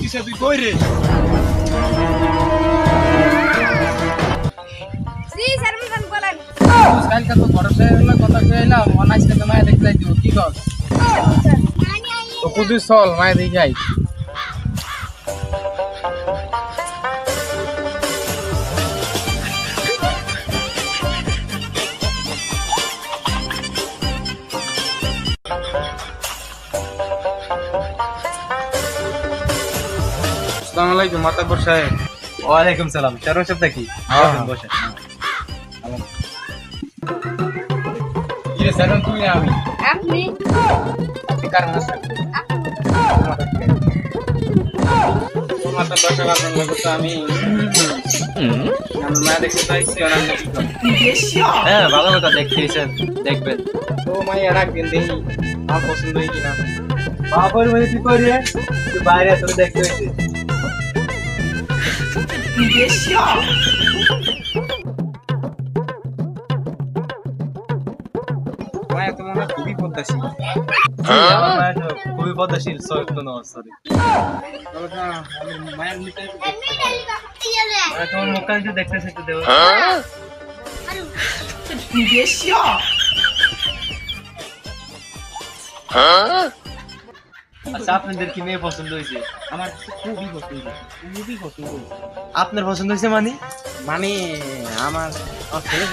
কিসে তুই কই রে? জি স্যার বলেন বলেন। কালকে তো ভরসা হলো কথা কইলাম অনাইসকে তো মায়া দেখতে যাইতো কি কর তো কুদি চল মায়া দেখি যাই আসসালামু আলাইকুম মাতাব্বর সাহেব। ওয়ালাইকুম সালাম। চারণ শব্দ কি? বসে। কি রে স্যার তুমি না আমি আপনি কারণ আছে মাতাব্বর সাহেব আপনার লোক তো আমি মায়া দেখতে চাইছি অনান্য কি কর হ্যাঁ ভালো কথা দেখতেছেন দেখবেন। তো মায়া রাখবেন দেখি আমার পছন্দ হয় কিনা। বাপের মধ্যে তুই কই রে? তুই বাইরে তোর দেখতে হইছে। মায়া তো মনে হয় খুবই পদ্মাশীল। আমার মায়ের তো খুবই পদ্মাশীল চরিত্র নয় সরি। আমি মায়ের নিতে তোমার মুখ কান দেখতেছে একটু দেও। আচ্ছা আপনাদের কি মেয়ে পছন্দ হয়েছে? আমার খুবই পছন্দ, খুবই পছন্দ। আপনার পছন্দ হয়েছে মানে? মানে আমার ছেলে